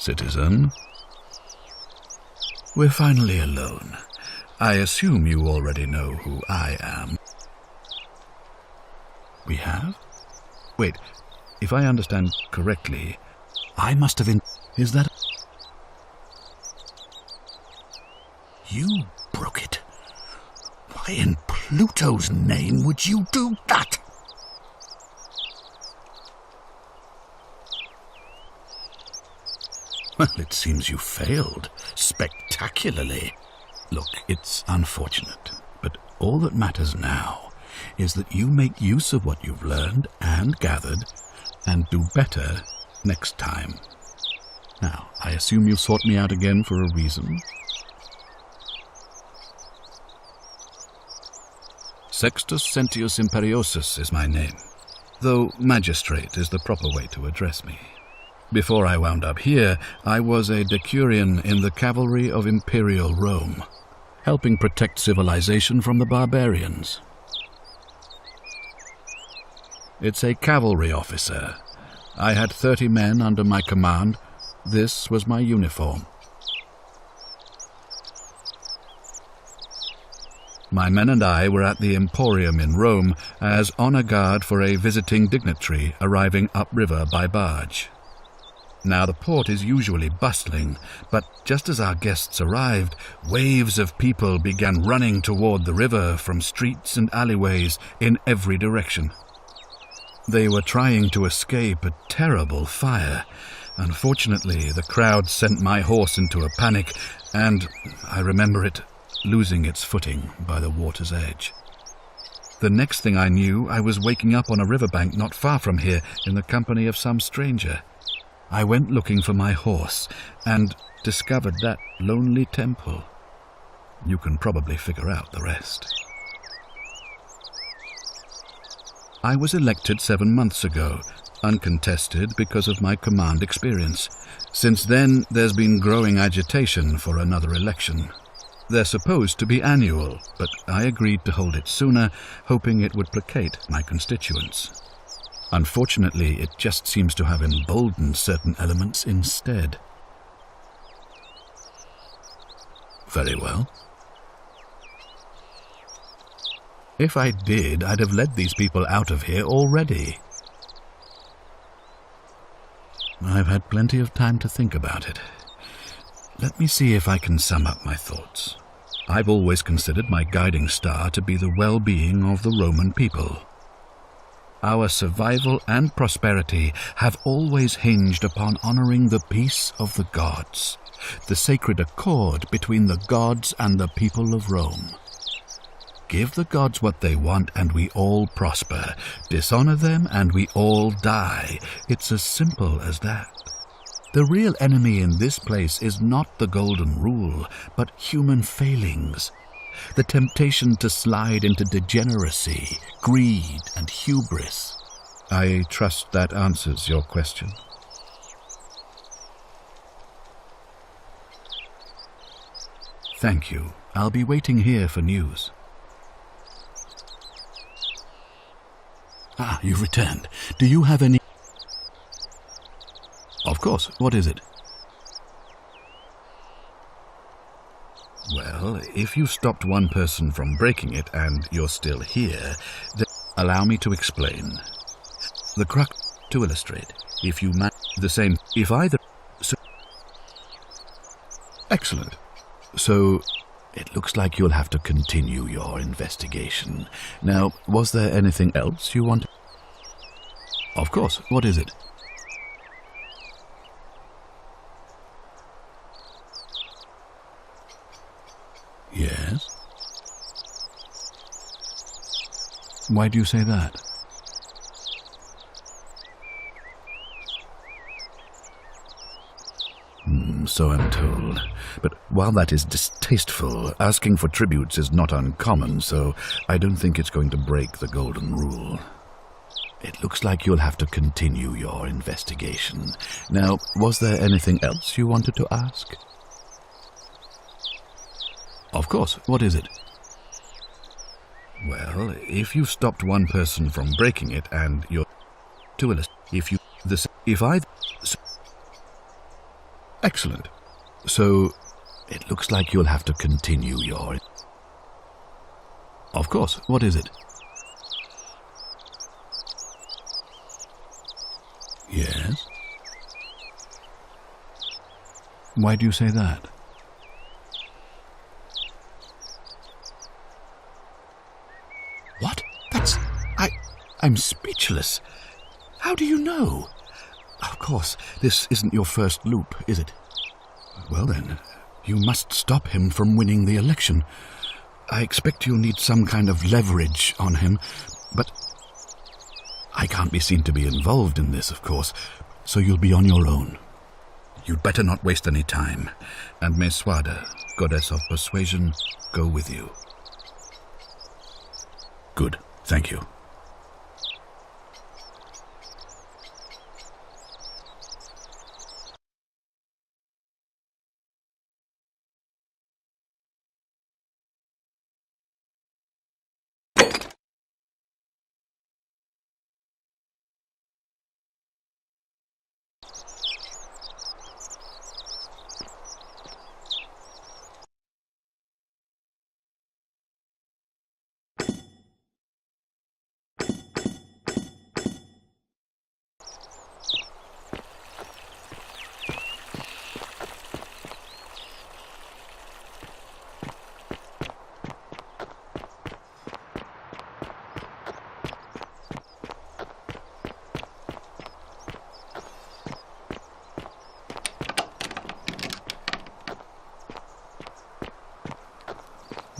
citizen. We're finally alone. I assume you already know who I am. We have? Wait, if I understand correctly, I must have Is that... You broke it. Why in Pluto's name would you do that? Well, it seems you failed spectacularly. Look, it's unfortunate, but all that matters now is that you make use of what you've learned and gathered and do better next time. Now, I assume you sought me out again for a reason. Sextus Sentius Imperiosus is my name, though magistrate is the proper way to address me. Before I wound up here, I was a decurion in the cavalry of Imperial Rome, helping protect civilization from the barbarians. It's a cavalry officer. I had 30 men under my command. This was my uniform. My men and I were at the Emporium in Rome as honor guard for a visiting dignitary arriving upriver by barge. Now, the port is usually bustling, but just as our guests arrived, waves of people began running toward the river from streets and alleyways in every direction. They were trying to escape a terrible fire. Unfortunately, the crowd sent my horse into a panic, and I remember it losing its footing by the water's edge. The next thing I knew, I was waking up on a riverbank not far from here in the company of some stranger. I went looking for my horse and discovered that lonely temple. You can probably figure out the rest. I was elected 7 months ago, uncontested because of my command experience. Since then, there's been growing agitation for another election. They're supposed to be annual, but I agreed to hold it sooner, hoping it would placate my constituents. Unfortunately, it just seems to have emboldened certain elements instead. Very well. If I did, I'd have led these people out of here already. I've had plenty of time to think about it. Let me see if I can sum up my thoughts. I've always considered my guiding star to be the well-being of the Roman people. Our survival and prosperity have always hinged upon honoring the peace of the gods, the sacred accord between the gods and the people of Rome. Give the gods what they want and we all prosper. Dishonor them and we all die. It's as simple as that. The real enemy in this place is not the golden rule, but human failings. The temptation to slide into degeneracy, greed, and hubris. I trust that answers your question. Thank you. I'll be waiting here for news. Ah, you've returned. Do you have any... Of course. What is it? Well, if you stopped one person from breaking it and you're still here, then allow me to explain. The crux to illustrate. If you the same... If either... So, excellent. So, it looks like you'll have to continue your investigation. Now, was there anything else you wanted? Of course. What is it? Yes? Why do you say that? So I'm told. But while that is distasteful, asking for tributes is not uncommon, so I don't think it's going to break the golden rule. It looks like you'll have to continue your investigation. Now, was there anything else you wanted to ask? Of course. What is it? Well, if you stopped one person from breaking it and you're... If you... If I... Excellent. So, it looks like you'll have to continue your... Of course. What is it? Yes? Why do you say that? What? I'm speechless. How do you know? Of course, this isn't your first loop, is it? Well then, you must stop him from winning the election. I expect you'll need some kind of leverage on him, but I can't be seen to be involved in this, of course, so you'll be on your own. You'd better not waste any time, and may Swada, goddess of persuasion, go with you. Good, thank you.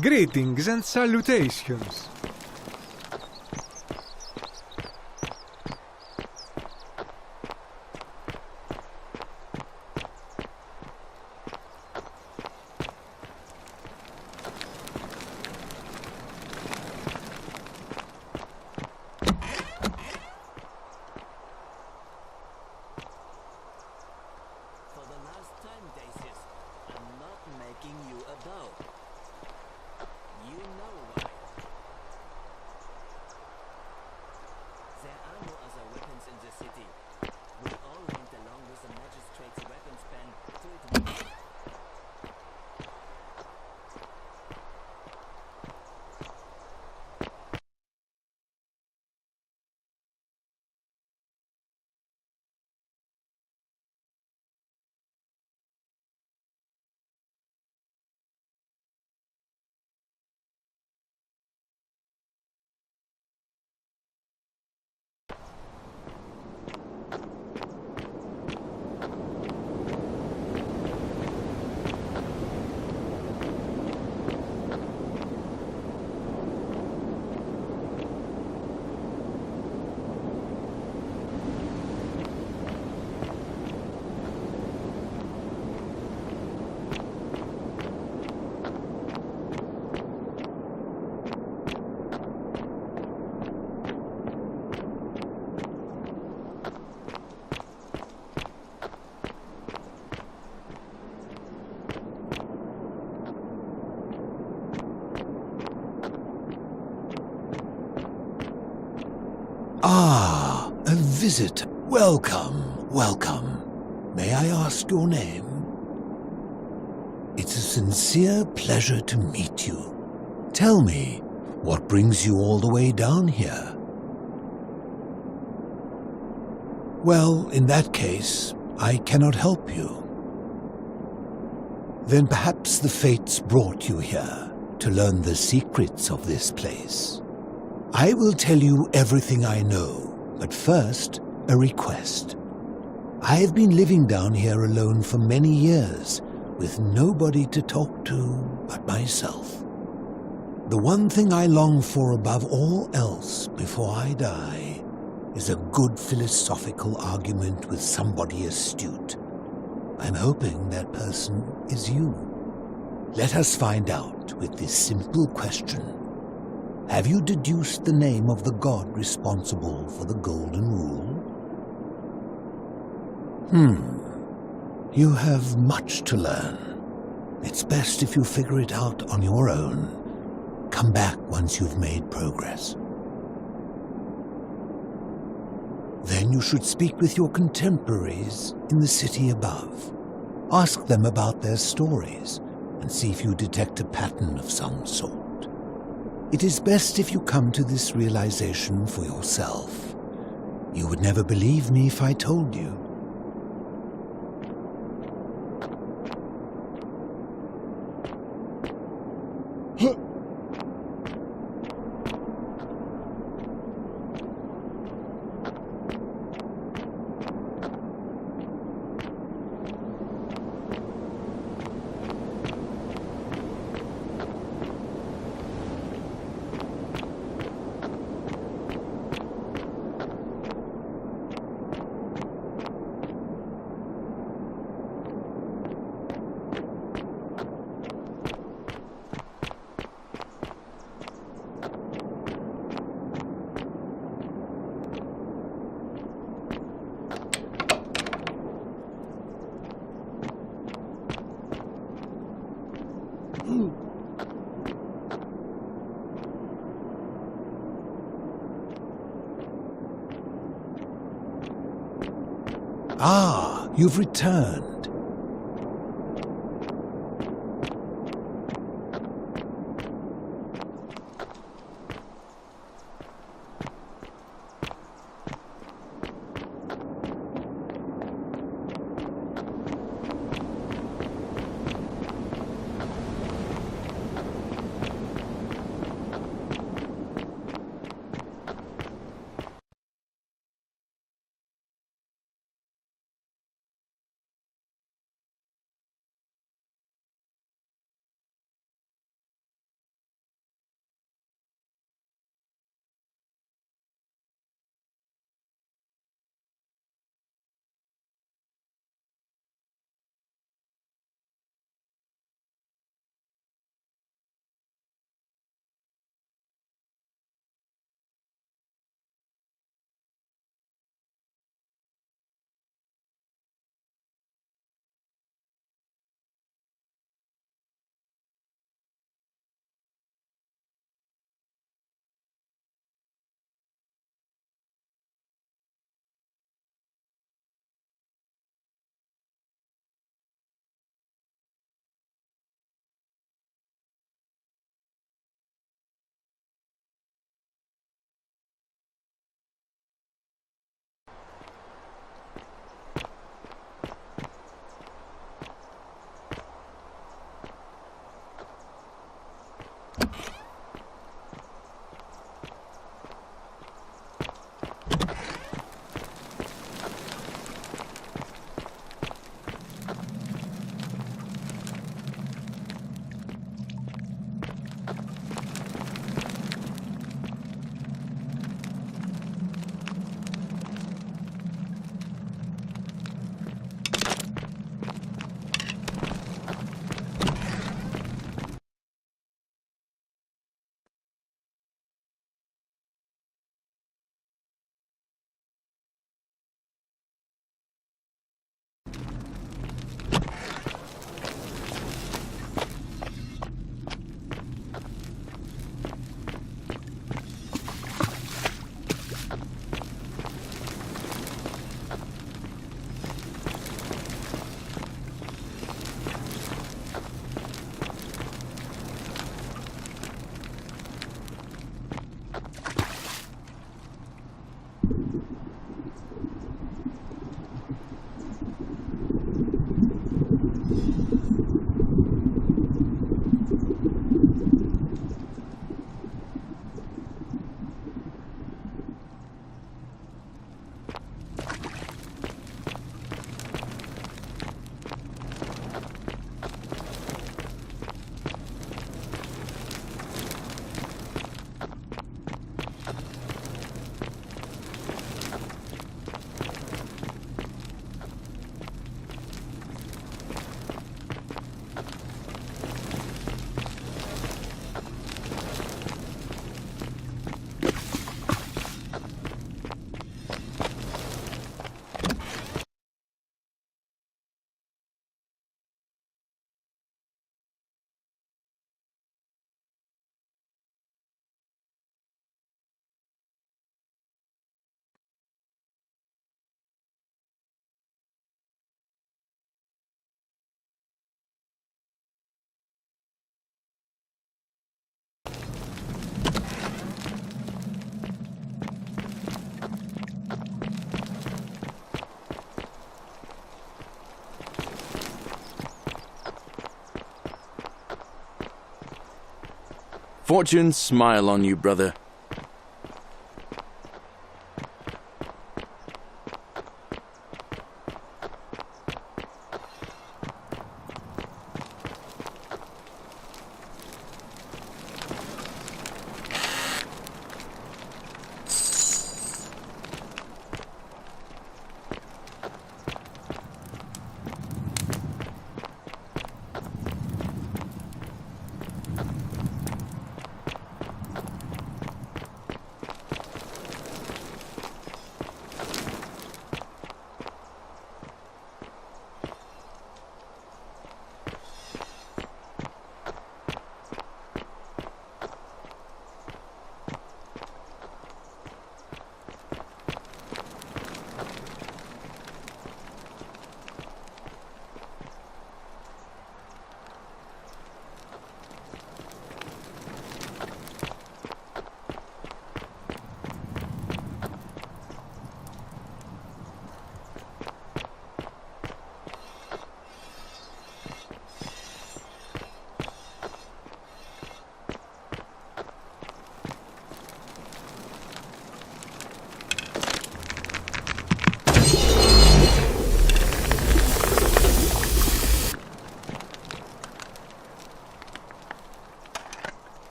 Greetings and salutations. For the last time, Dacius, I'm not making you a bow. You know why. There are no other weapons in the city. We all went along with the magistrate's weapons ban to it. Ah, a visitor. Welcome, welcome. May I ask your name? It's a sincere pleasure to meet you. Tell me, what brings you all the way down here? Well, in that case, I cannot help you. Then perhaps the fates brought you here to learn the secrets of this place. I will tell you everything I know, but first, a request. I have been living down here alone for many years, with nobody to talk to but myself. The one thing I long for above all else before I die is a good philosophical argument with somebody astute. I'm hoping that person is you. Let us find out with this simple question. Have you deduced the name of the god responsible for the Golden Rule? You have much to learn. It's best if you figure it out on your own. Come back once you've made progress. Then you should speak with your contemporaries in the city above. Ask them about their stories and see if you detect a pattern of some sort. It is best if you come to this realization for yourself. You would never believe me if I told you. Ah, you've returned. Fortune smile on you, brother.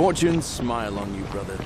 Fortune smile on you, brother.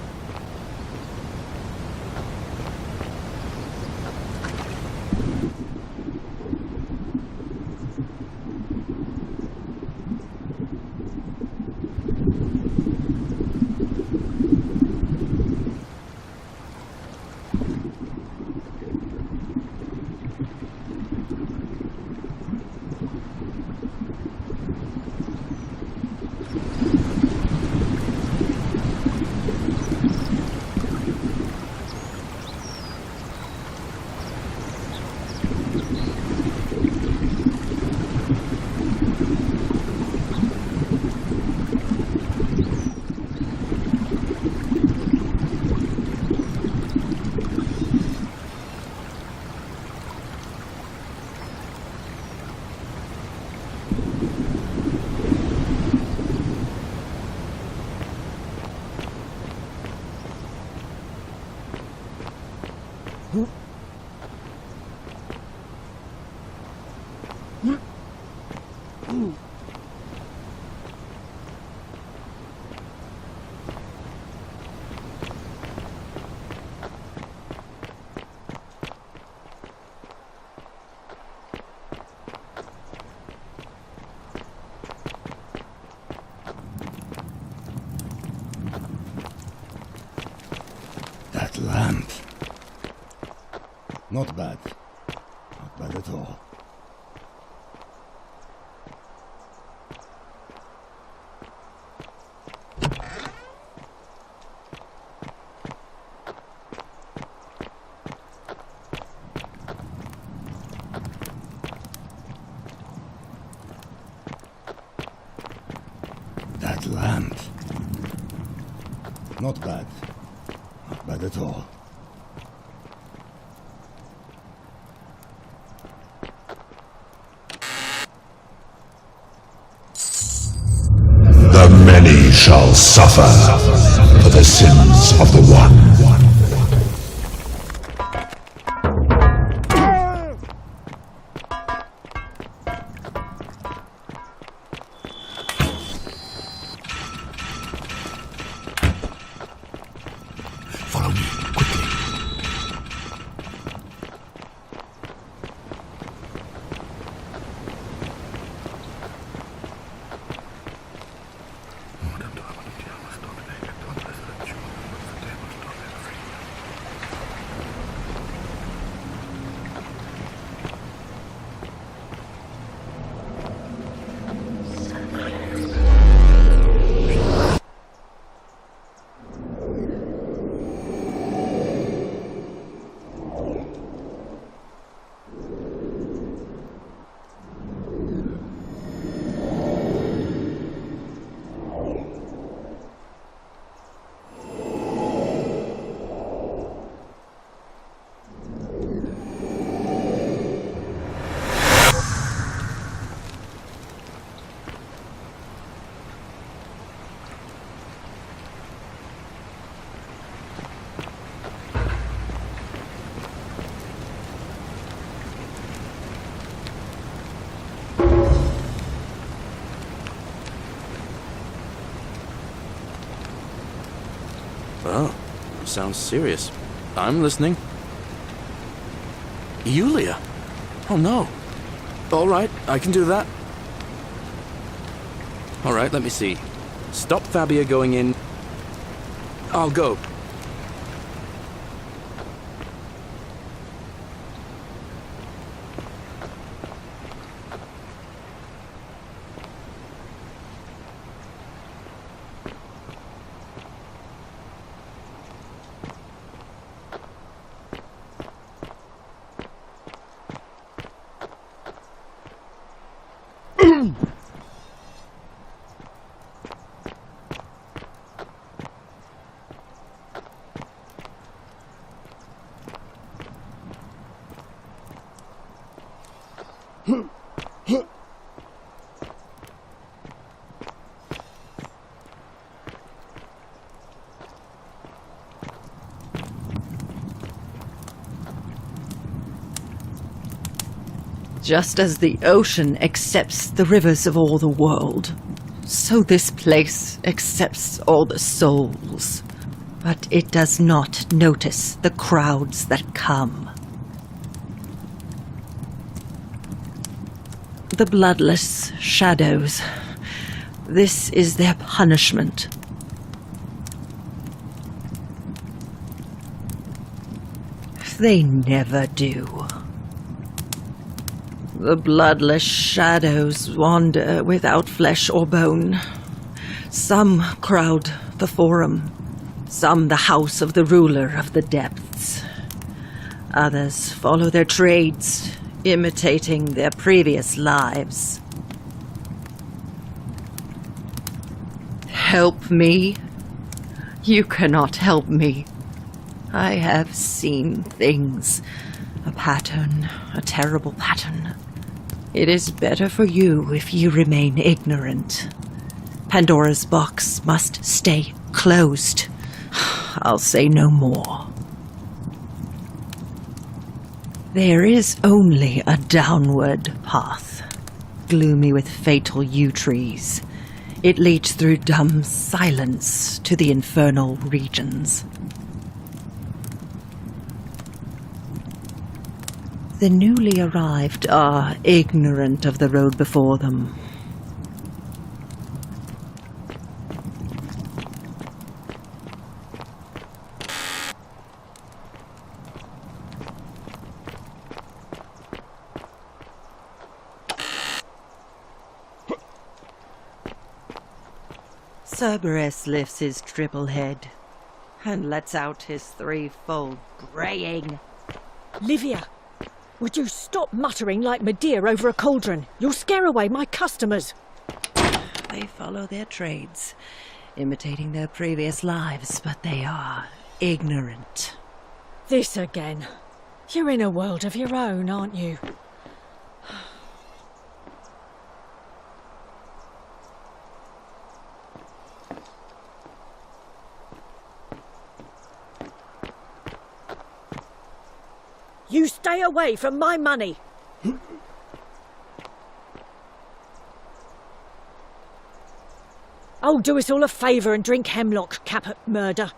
That lamp. Not bad. Not bad at all. That lamp. Not bad. Not bad at all. The many shall suffer for the sins of the one. Follow me, quickly. Oh, sounds serious. I'm listening. Yulia? Oh no. All right, I can do that. All right, let me see. Stop Fabia going in. I'll go. Just as the ocean accepts the rivers of all the world, so this place accepts all the souls. But it does not notice the crowds that come. The bloodless shadows. This is their punishment. They never do. The bloodless shadows wander without flesh or bone. Some crowd the forum, some the house of the ruler of the depths. Others follow their trades, imitating their previous lives. Help me? You cannot help me. I have seen things. A pattern, a terrible pattern. It is better for you if you remain ignorant. Pandora's box must stay closed. I'll say no more. There is only a downward path. gloomy with fatal yew trees. It leads through dumb silence to the infernal regions. The newly arrived are ignorant of the road before them. Cerberus lifts his triple head and lets out his threefold braying. Livia, would you stop muttering like Medea over a cauldron? You'll scare away my customers. They follow their trades, imitating their previous lives, but they are ignorant. This again. You're in a world of your own, aren't you? You stay away from my money! Oh, do us all a favour and drink hemlock, Caput Murder.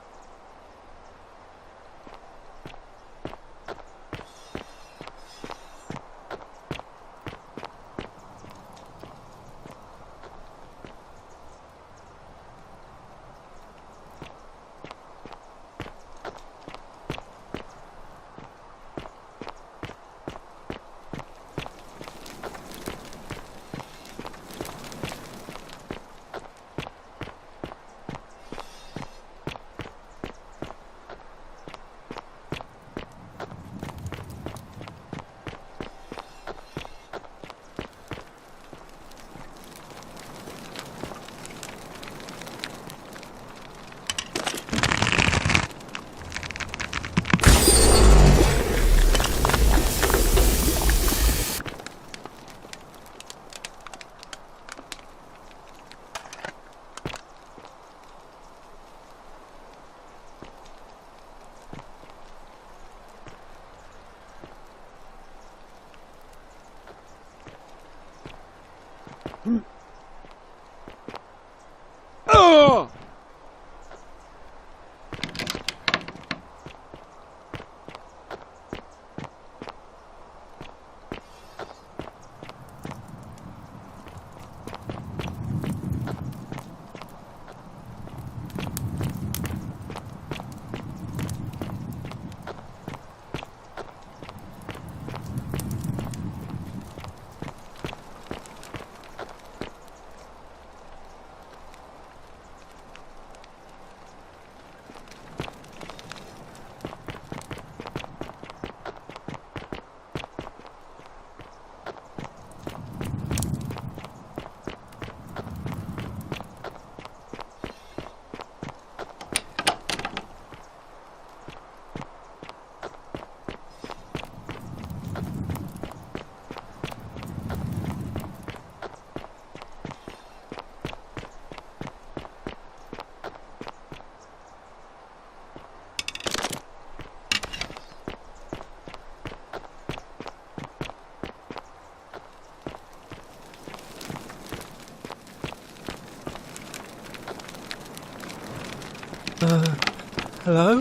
Hello?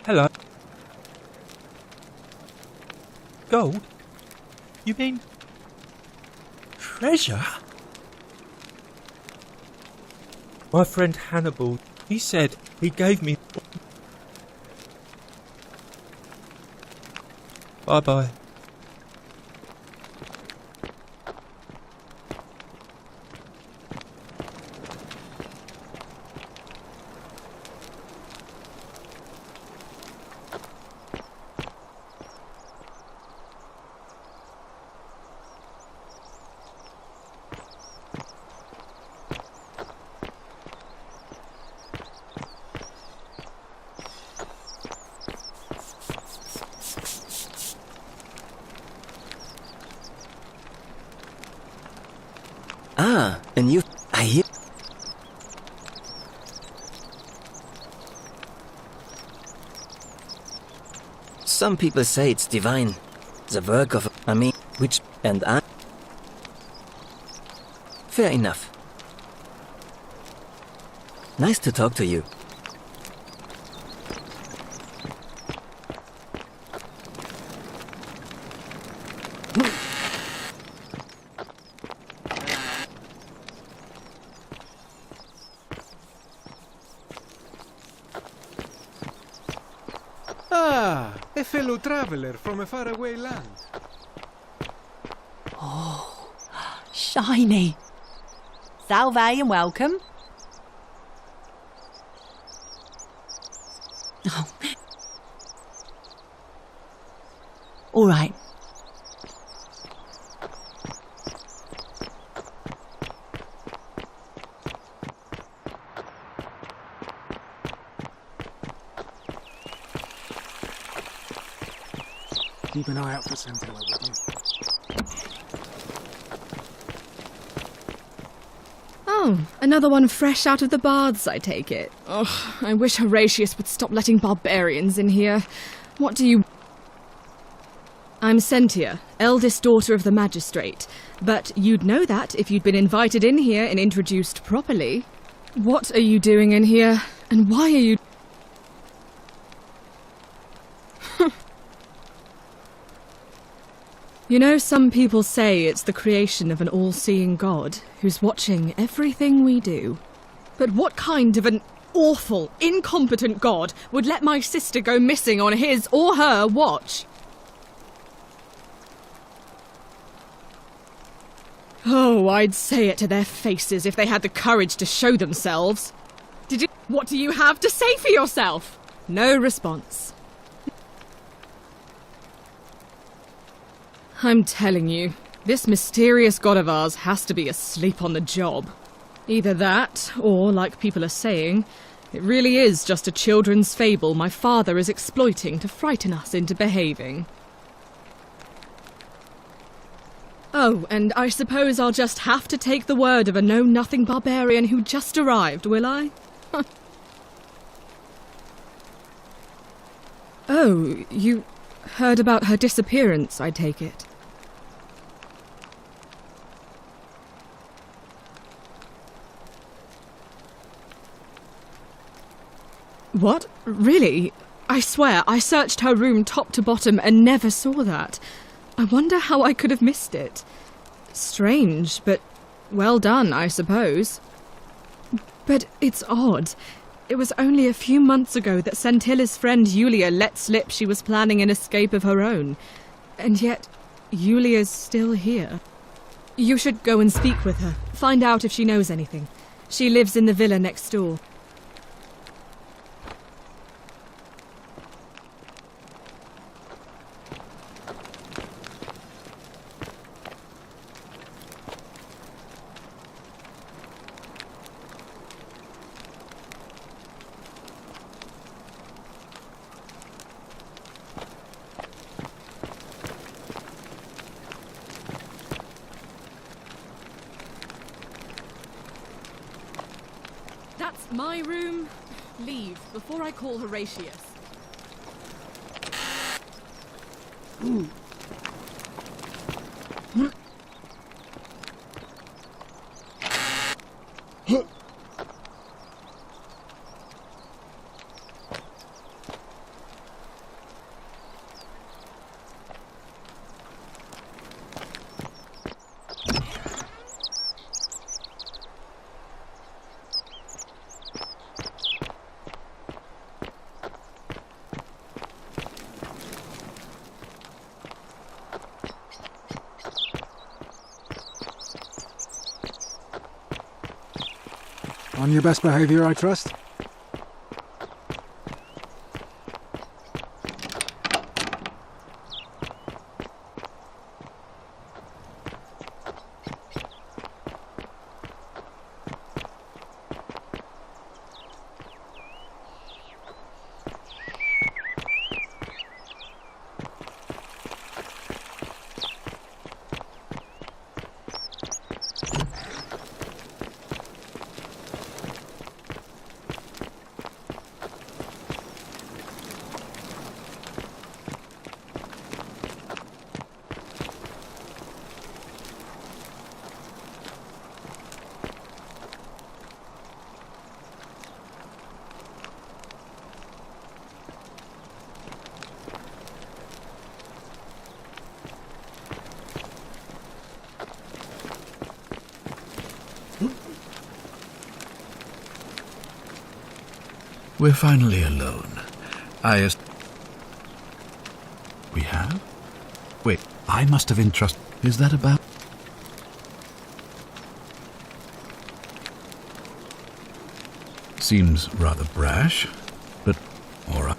Hello? Gold? You mean... treasure? My friend Hannibal, he said he gave me... Bye-bye. Ah, and you... I hear... Some people say it's divine. The work of... I mean... And I... Fair enough. Nice to talk to you. Ah, a fellow traveler from a faraway land. Shiny. Salve and welcome. Oh. All right. Keep an eye out for Santilla, would you? Oh, another one fresh out of the baths, I take it. Ugh, I wish Horatius would stop letting barbarians in here. What do you... I'm Sentia, eldest daughter of the magistrate. But you'd know that if you'd been invited in here and introduced properly. What are you doing in here? And why are you... You know, some people say it's the creation of an all-seeing God who's watching everything we do. But what kind of an awful, incompetent God would let my sister go missing on his or her watch? Oh, I'd say it to their faces if they had the courage to show themselves. What do you have to say for yourself? No response. I'm telling you, this mysterious god of ours has to be asleep on the job. Either that, or, like people are saying, it really is just a children's fable my father is exploiting to frighten us into behaving. Oh, and I suppose I'll just have to take the word of a know-nothing barbarian who just arrived, will I? Oh, you heard about her disappearance, I take it. What? Really? I swear, I searched her room top to bottom and never saw that. I wonder how I could have missed it. Strange, but well done, I suppose. But it's odd. It was only a few months ago that Sentilla's friend Yulia let slip she was planning an escape of her own. And yet, Yulia's still here. You should go and speak with her, find out if she knows anything. She lives in the villa next door. That's my room. Leave before I call Horatius. On your best behavior, I trust? We're finally alone. We have? Wait, I must have entrusted... Is that about... Seems rather brash, but all right.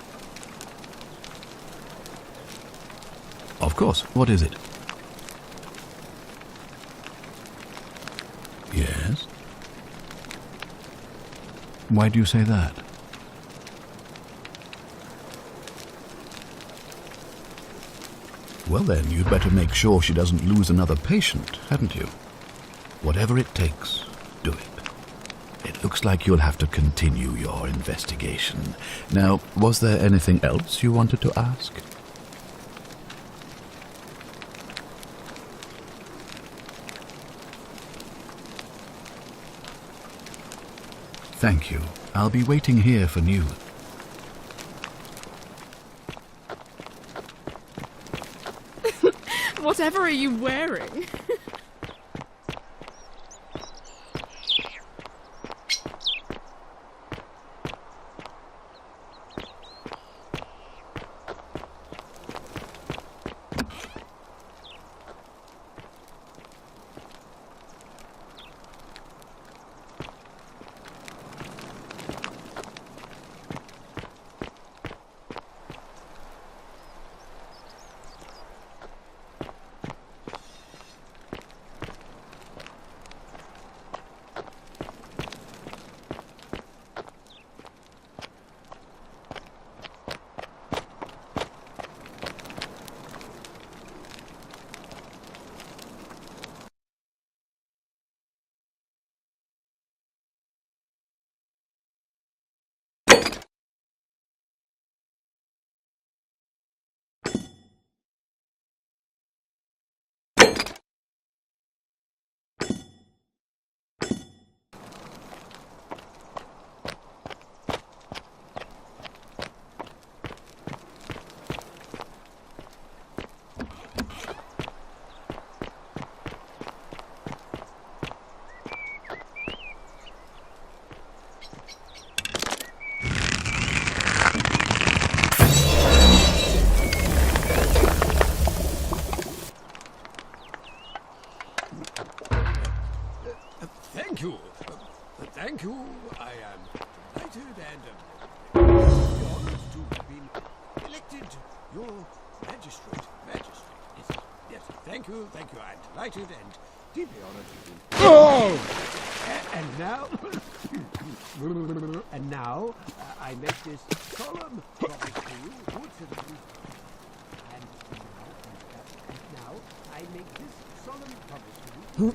Of course. What is it? Yes? Why do you say that? Well then, you'd better make sure she doesn't lose another patient, hadn't you? Whatever it takes, do it. It looks like you'll have to continue your investigation. Now, was there anything else you wanted to ask? Thank you. I'll be waiting here for news. Whatever are you wearing? Thank you. I am delighted and honored to have been elected your magistrate. Yes. Thank you. I'm delighted and deeply honored to be. Oh! And now, I make this solemn promise to you, good citizens. And now, I make this solemn promise to you.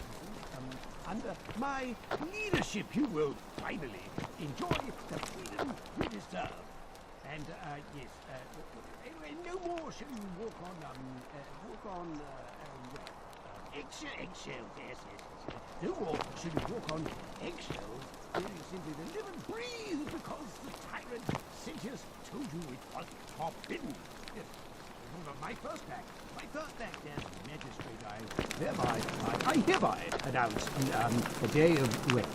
Under my leadership, you will finally enjoy the freedom you deserve. And, yes, anyway, no more shall you walk on eggshells, yes. No more shall you walk on eggshells, very simply to live and breathe because the tyrant Sentius told you it was forbidden. Yes. My first act as magistrate, I hereby announce a day of wait,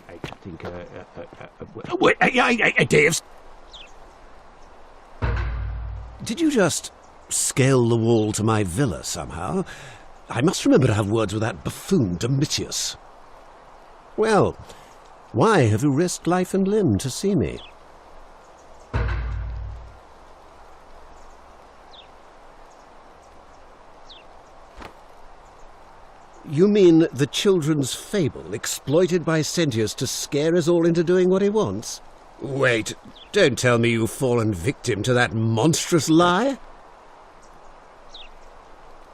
I think a day of. Did you just scale the wall to my villa somehow? I must remember to have words with that buffoon Domitius. Well, why have you risked life and limb to see me? You mean the children's fable exploited by Sentius to scare us all into doing what he wants? Wait, don't tell me you've fallen victim to that monstrous lie?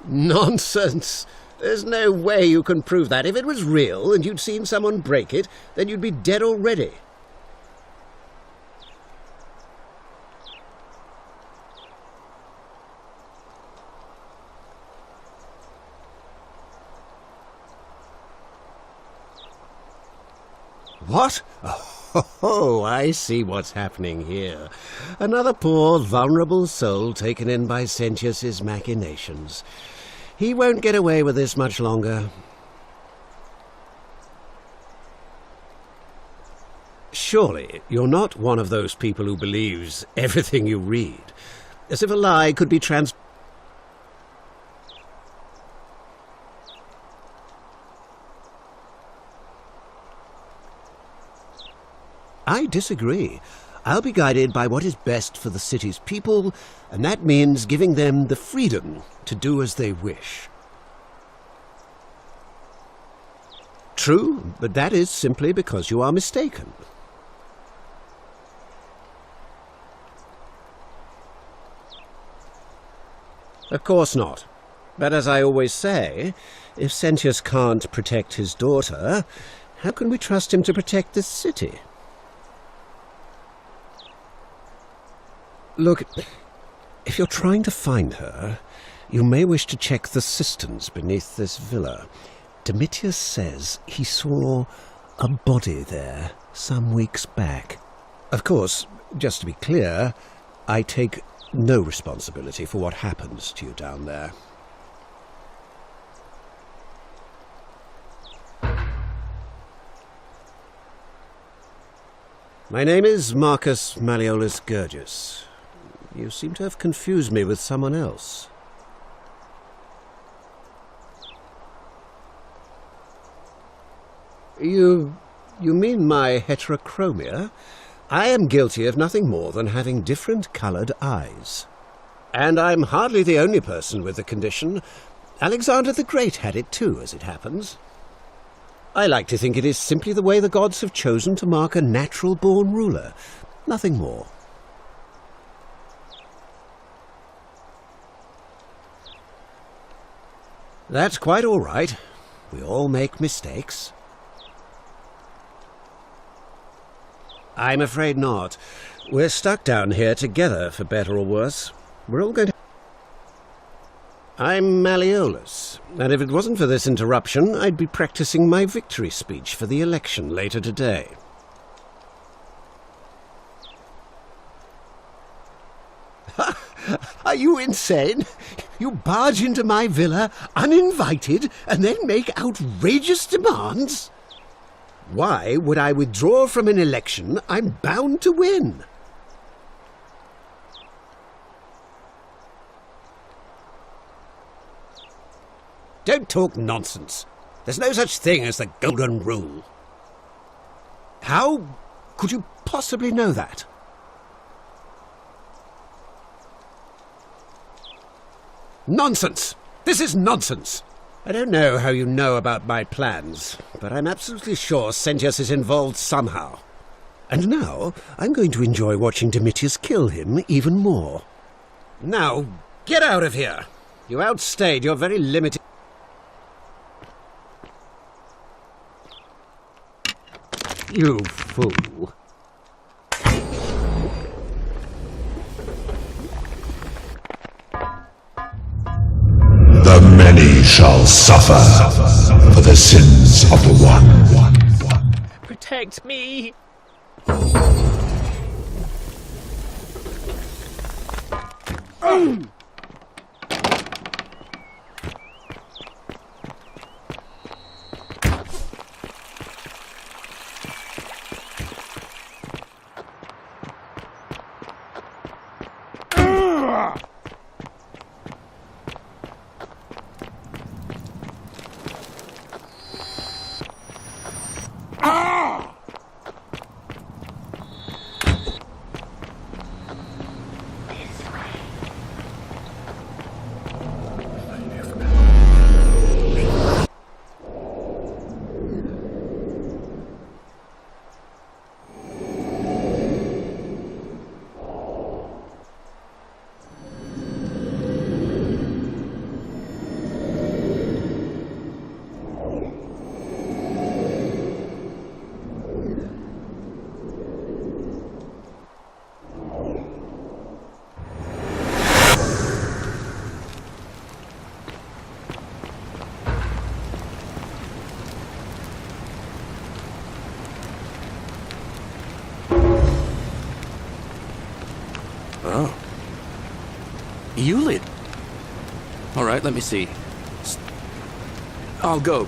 Nonsense! There's no way you can prove that. If it was real and you'd seen someone break it, then you'd be dead already. What? Oh, I see what's happening here. Another poor, vulnerable soul taken in by Sentius's machinations. He won't get away with this much longer. Surely you're not one of those people who believes everything you read, as if a lie could be I disagree. I'll be guided by what is best for the city's people, and that means giving them the freedom to do as they wish. True, but that is simply because you are mistaken. Of course not. But as I always say, if Sentius can't protect his daughter, how can we trust him to protect this city? Look, if you're trying to find her, you may wish to check the cisterns beneath this villa. Domitius says he saw a body there some weeks back. Of course, just to be clear, I take no responsibility for what happens to you down there. My name is Marcus Malleolus Gurgis. You seem to have confused me with someone else. You mean my heterochromia? I am guilty of nothing more than having different-coloured eyes. And I'm hardly the only person with the condition. Alexander the Great had it too, as it happens. I like to think it is simply the way the gods have chosen to mark a natural-born ruler. Nothing more. That's quite all right. We all make mistakes. I'm afraid not. We're stuck down here together, for better or worse. We're all going to... I'm Malleolus, and if it wasn't for this interruption, I'd be practicing my victory speech for the election later today. Are you insane? You barge into my villa, uninvited, and then make outrageous demands? Why would I withdraw from an election I'm bound to win? Don't talk nonsense. There's no such thing as the Golden Rule. How could you possibly know that? Nonsense! This is nonsense! I don't know how you know about my plans, but I'm absolutely sure Sentius is involved somehow. And now I'm going to enjoy watching Domitius kill him even more. Now, get out of here! You outstayed your very limited... You fool. The many shall suffer for the sins of the one. Protect me! Oh. Eulid. All right, let me see. I'll go.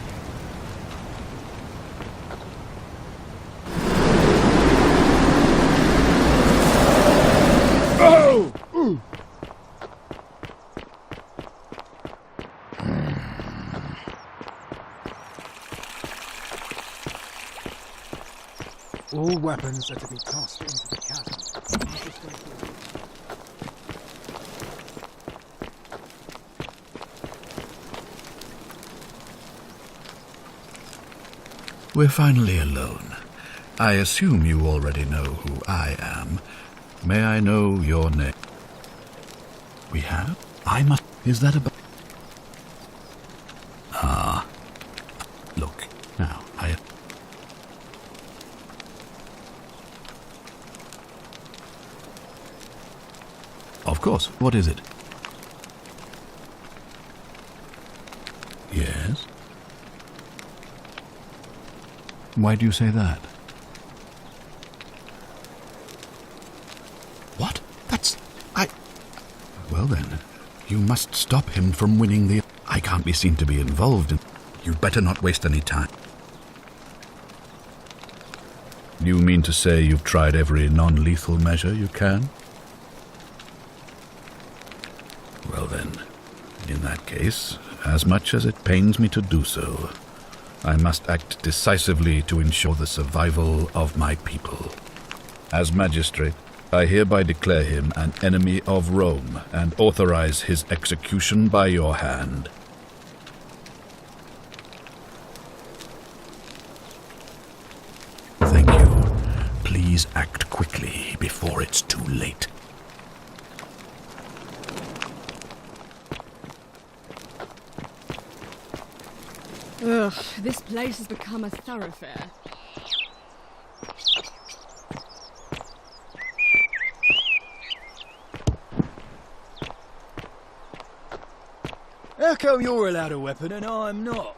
All weapons are to be tossed into the chasm. We're finally alone. I assume you already know who I am. May I know your name? We have? I must... Is that about... Ah. Look, now, I... Of course. What is it? Yes? Why do you say that? What? That's... Well then, you must stop him from winning the... I can't be seen to be involved in... You'd better not waste any time. You mean to say you've tried every non-lethal measure you can? Well then, in that case, as much as it pains me to do so, I must act decisively to ensure the survival of my people. As magistrate, I hereby declare him an enemy of Rome and authorize his execution by your hand. Thank you. Please act quickly before it's too late. Ugh, this place has become a thoroughfare. How come you're allowed a weapon and I'm not?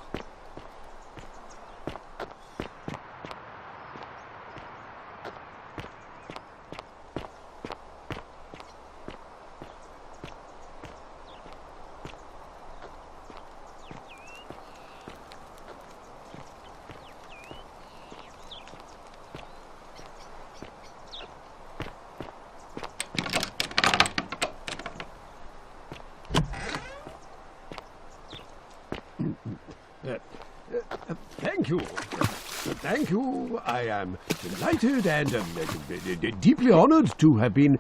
Thank you. Thank you. I am delighted and deeply honored to have been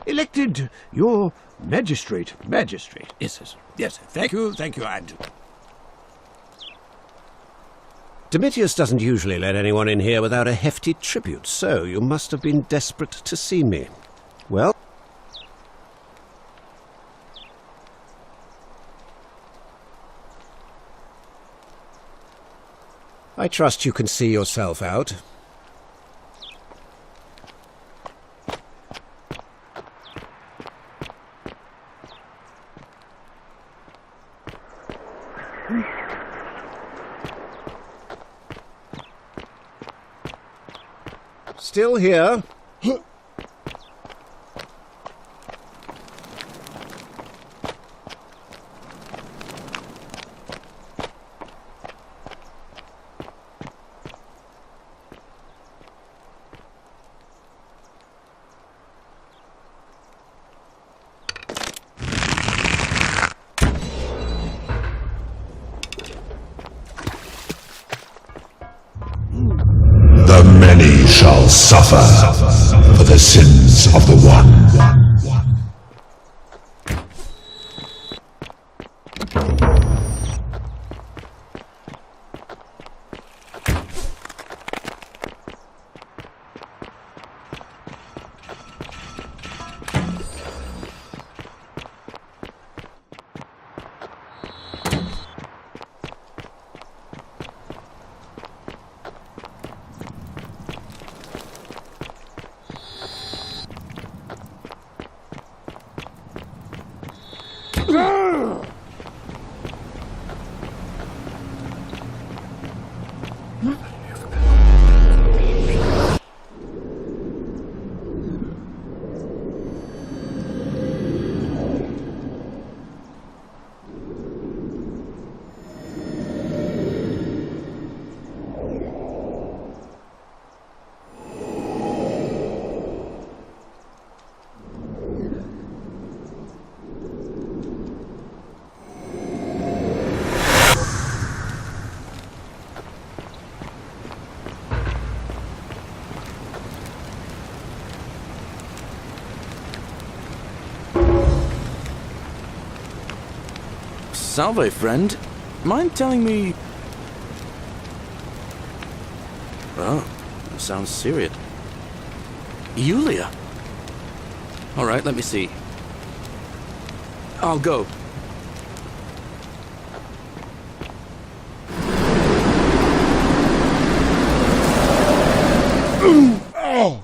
elected your magistrate. Magistrate. Yes. Thank you. And Domitius doesn't usually let anyone in here without a hefty tribute, so you must have been desperate to see me. Well... I trust you can see yourself out. Still here. The many shall suffer for the sins of the one. Salve, friend. Mind telling me... Oh, that sounds serious. Yulia. All right, let me see. I'll go. Oh!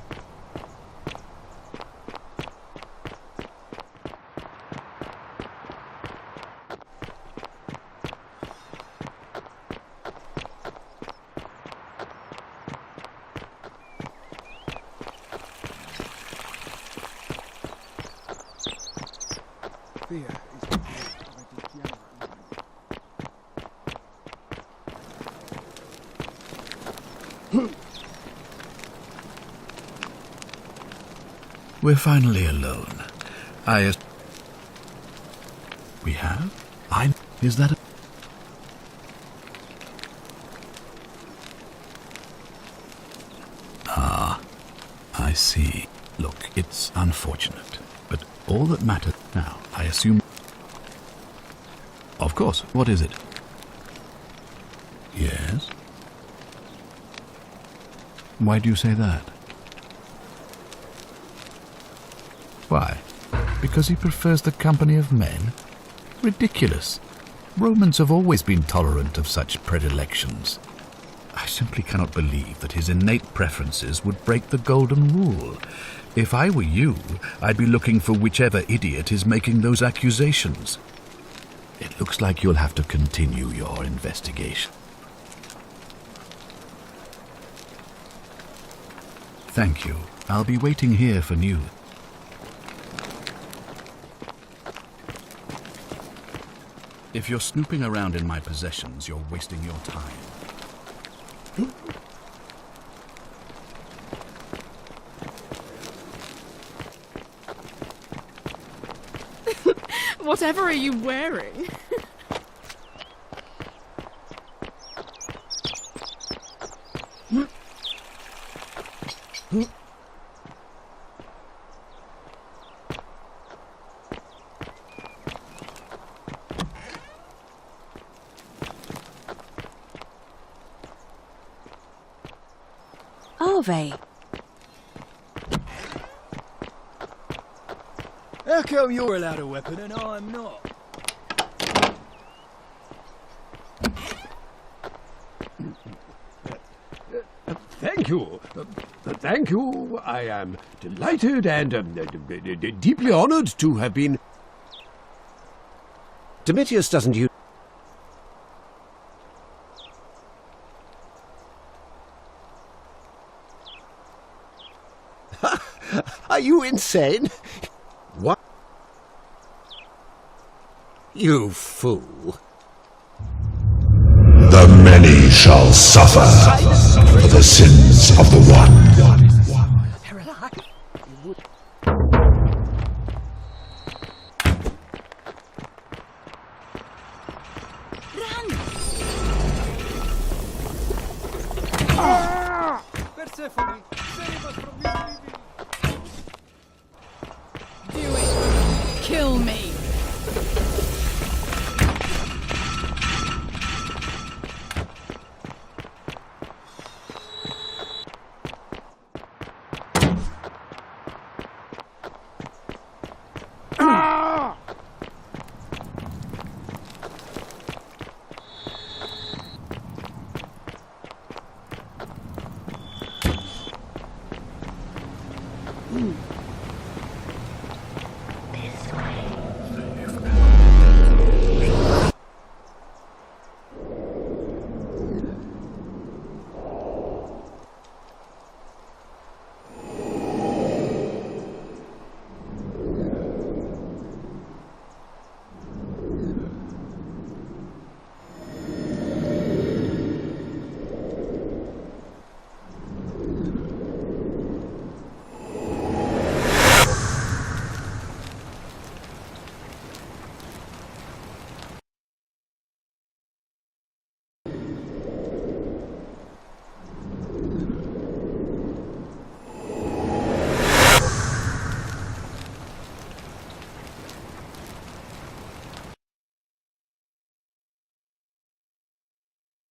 Thea is already young. We're finally alone. We have? Is that a... Ah, I see. Look, it's unfortunate, but all that matters now, I assume... Of course, what is it? Yes? Why do you say that? Why? Because he prefers the company of men? Ridiculous. Romans have always been tolerant of such predilections. I simply cannot believe that his innate preferences would break the golden rule. If I were you, I'd be looking for whichever idiot is making those accusations. It looks like you'll have to continue your investigation. Thank you. I'll be waiting here for news. If you're snooping around in my possessions, you're wasting your time. Whatever are you wearing? Ave. How come you're allowed a weapon and I'm not? Thank you. Thank you. I am delighted and deeply honored to have been... Domitius doesn't use... Are you insane? What? You fool. The many shall suffer for the sins of the one. They're alive. Persephone, save us from this evil.